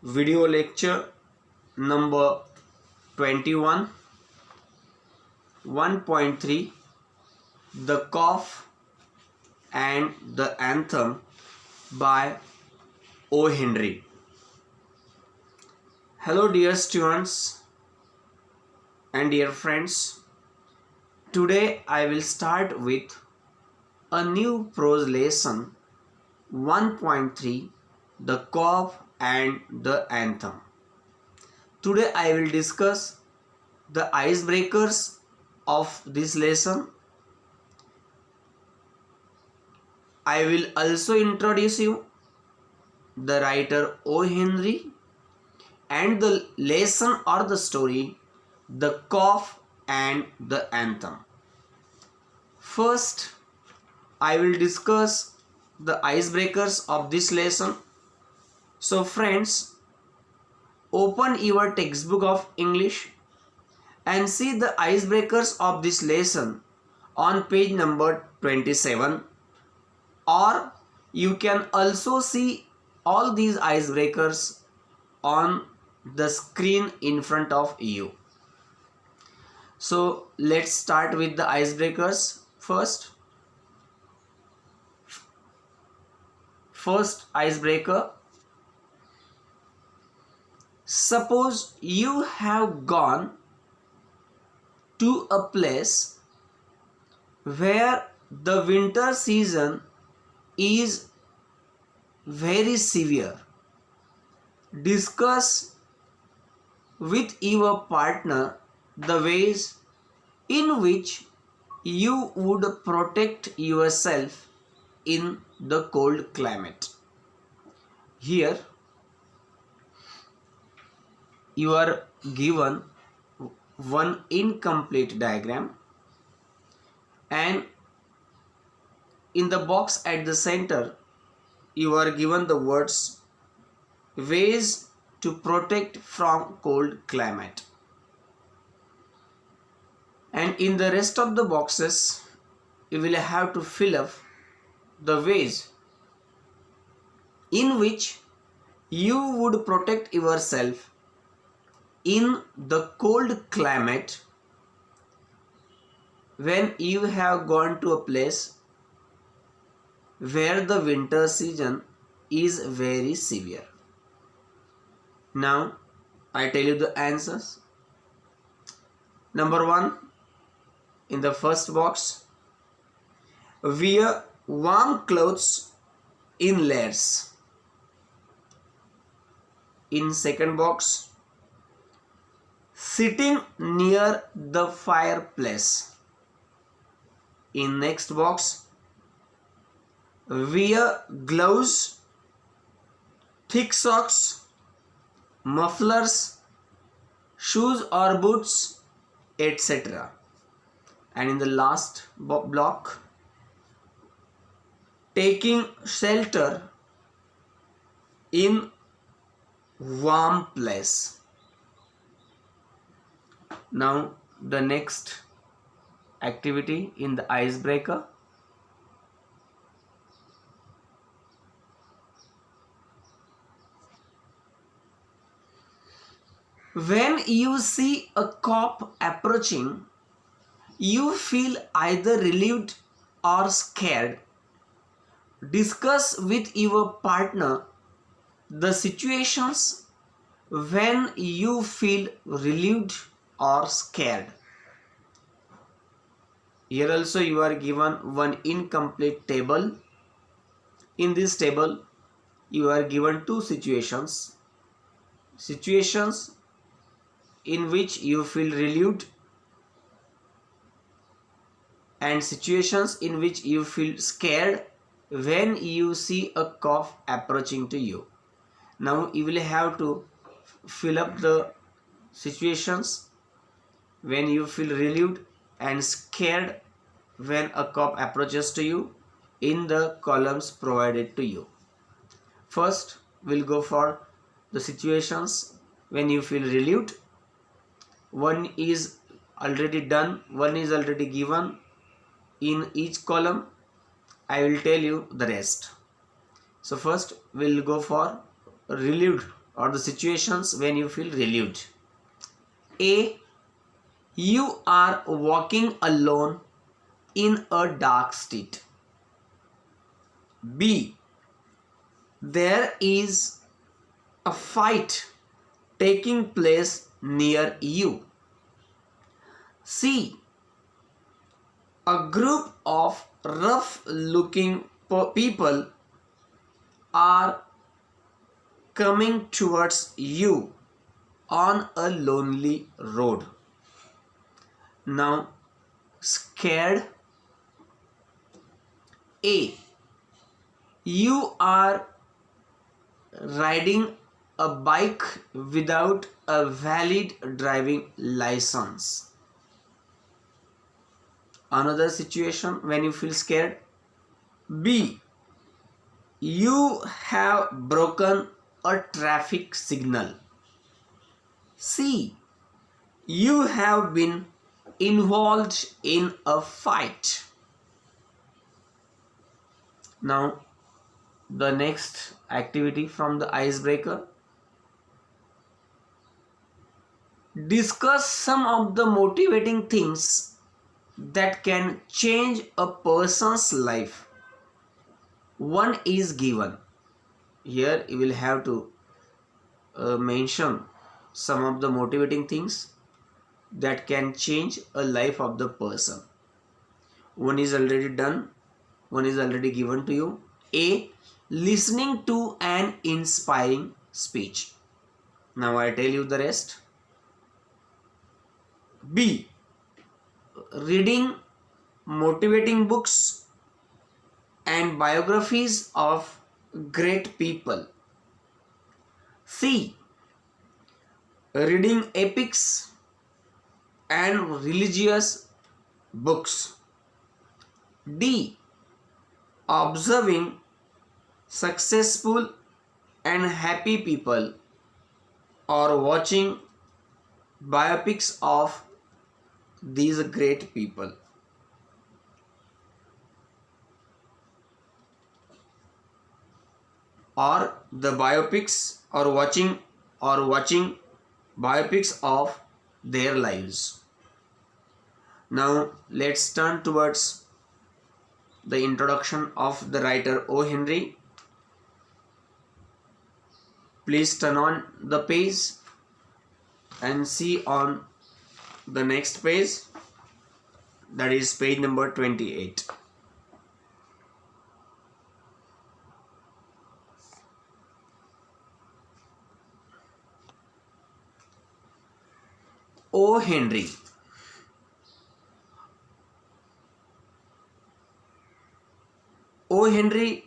video lecture number 21, 1.3, The Cough and the Anthem by O. Henry. Hello dear students and dear friends. Today I will start with a new prose lesson 1.3, The Cough and the Anthem. Today I will discuss the icebreakers of this lesson. I will also introduce you the writer O. Henry and the lesson or the story The Cough and the Anthem. First, I will discuss the icebreakers of this lesson. So friends, open your textbook of English and see the icebreakers of this lesson on page number 27, or you can also see all these icebreakers on the screen in front of you. So let's start with the icebreakers. First icebreaker. Suppose you have gone to a place where the winter season is very severe. Discuss with your partner the ways in which you would protect yourself in the cold climate. Here you are given one incomplete diagram, and in the box at the center you are given the words ways to protect from cold climate, and in the rest of the boxes you will have to fill up the ways in which you would protect yourself in the cold climate when you have gone to a place where the winter season is very severe. Now I tell you the answers. Number 1, in the first box, wear warm clothes in layers. In second box, sitting near the fireplace. In next box, wear gloves, thick socks, mufflers, shoes or boots, etc. And in the last block, taking shelter in warm place. Now the next activity in the icebreaker. When you see a cop approaching, you feel either relieved or scared. Discuss with your partner the situations when you feel relieved or scared. Here also you are given one incomplete table. In this table you are given two situations. Situations in which you feel relieved and situations in which you feel scared when you see a cough approaching to you. Now you will have to fill up the situations when you feel relieved and scared when a cough approaches to you in the columns provided to you. First we'll go for the situations when you feel relieved. One is already done, one is already given in each column. I will tell you the rest. So first we'll go for relieved or the situations when you feel relieved. A. You are walking alone in a dark street. B. There is a fight taking place near you. C. A group of rough looking people are coming towards you on a lonely road. Now, scared. A. You are riding a bike without a valid driving license. Another situation when you feel scared. B. You have broken a traffic signal. C. You have been involved in a fight. Now, the next activity from the icebreaker. Discuss some of the motivating things that can change a person's life. One is given. Here you will have to mention some of the motivating things that can change a life of the person. One is already done, one is already given to you. A. Listening to an inspiring speech. Now I tell you the rest. B. Reading motivating books and biographies of great people. C. Reading epics and religious books. D. Observing successful and happy people or watching biopics of these great people. Or the biopics or watching biopics of their lives. Now let's turn towards the introduction of the writer O. Henry. Please turn on the page and see on the next page, that is page number 28. O. Henry. O. Henry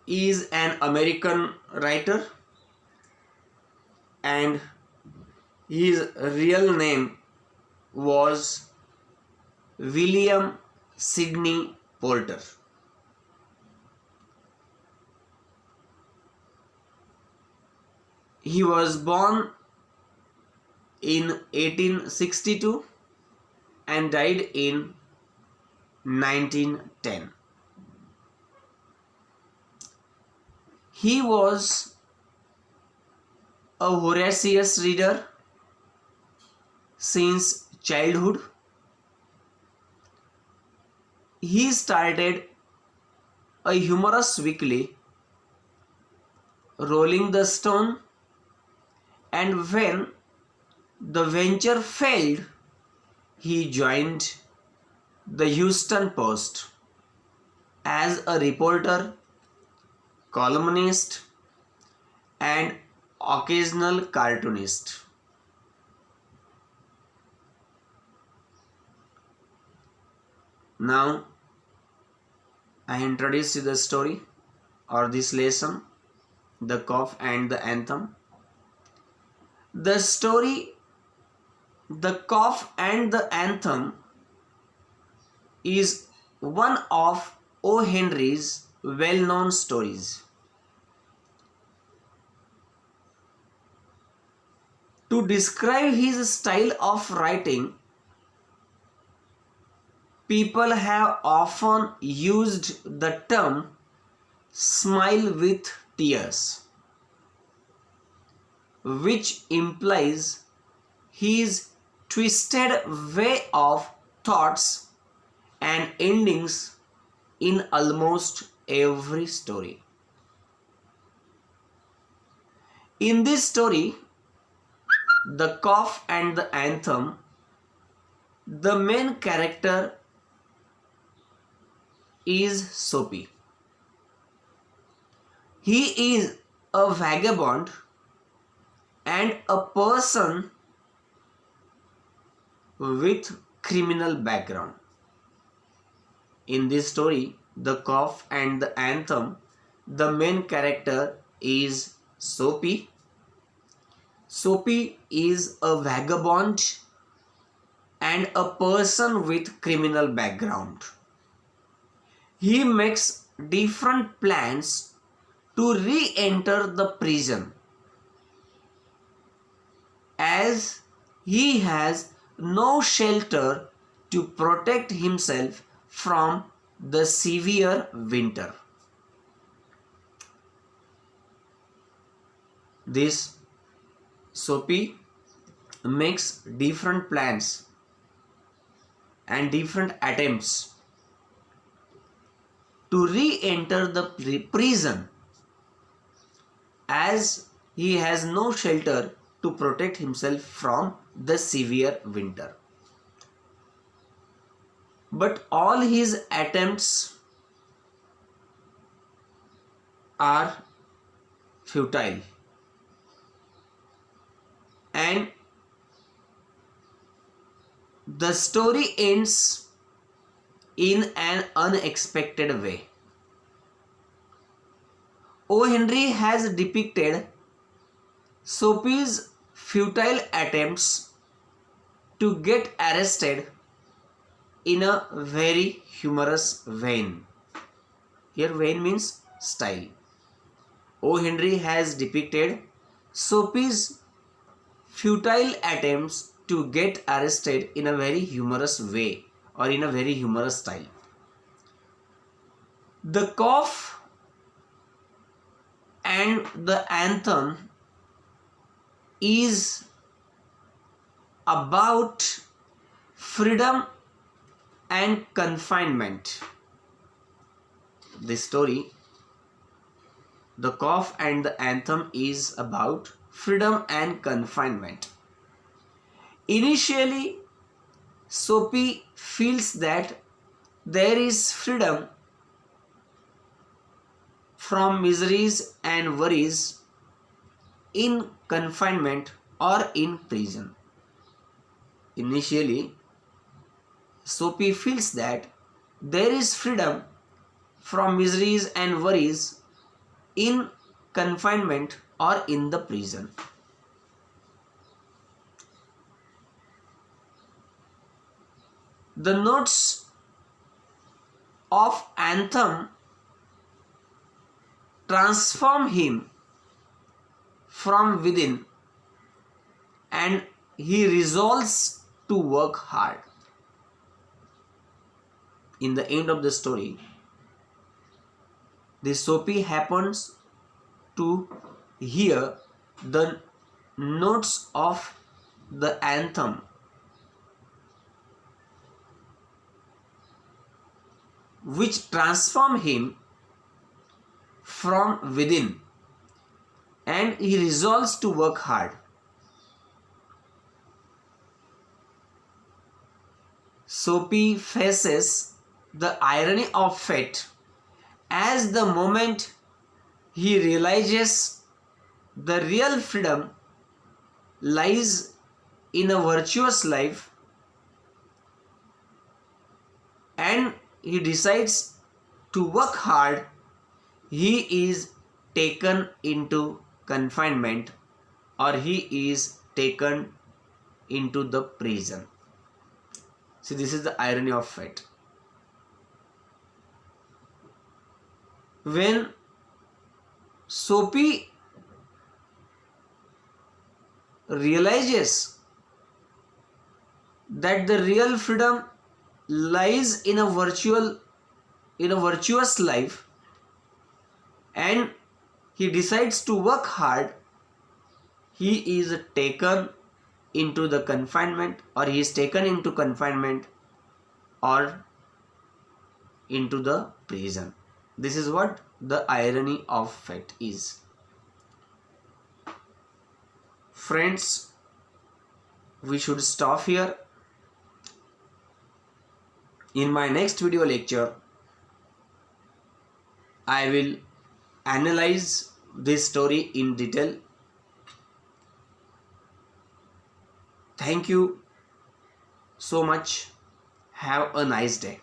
is an American writer, and his real name was William Sidney Porter. He was born in 1862 and died in 1910. He was a voracious reader since childhood. He started a humorous weekly, Rolling the Stone, and when the venture failed, he joined the Houston Post as a reporter, columnist, and occasional cartoonist. Now I introduce you the story or this lesson, The Cough and the Anthem. The story The Cough and the Anthem is one of O. Henry's well-known stories. To describe his style of writing, people have often used the term smile with tears. which implies his twisted way of thoughts and endings in almost every story. In this story, The Cough and the Anthem, the main character is Soapy. He is a vagabond and a person with criminal background. In this story, The Cough and the Anthem, the main character is Soapy. Soapy is a vagabond and a person with criminal background. He makes different plans to re-enter the prison as he has no shelter to protect himself from the severe winter. This Soapy makes different plans and different attempts to re-enter the prison as he has no shelter to protect himself from the severe winter. But all his attempts are futile, and the story ends in an unexpected way. O. Henry has depicted Soapy's futile attempts to get arrested in a very humorous vein. Here vein means style. O. Henry has depicted Soapy's futile attempts to get arrested in a very humorous way or in a very humorous style. The Cough and the Anthem is about freedom and confinement. This story, The Cough and the Anthem, is about freedom and confinement. Initially, Soapy feels that there is freedom from miseries and worries in confinement or in prison. Initially, Soapy feels that there is freedom from miseries and worries in confinement or in the prison. The notes of Anthem transform him from within and he resolves to work hard. In the end of the story, the Soapy happens to hear the notes of the anthem, which transform him from within, and he resolves to work hard. Soapy faces the irony of fate as the moment he realizes the real freedom lies in a virtuous life, and he decides to work hard, he is taken into confinement or he is taken into the prison. See, this is the irony of fate. When Soapy realizes that the real freedom lies in a virtuous life, and he decides to work hard, he is taken into the confinement, or he is taken into confinement or into the prison. This is what the irony of fate is. Friends, we should stop here. In my next video lecture, I will analyze this story in detail. Thank you so much. Have a nice day.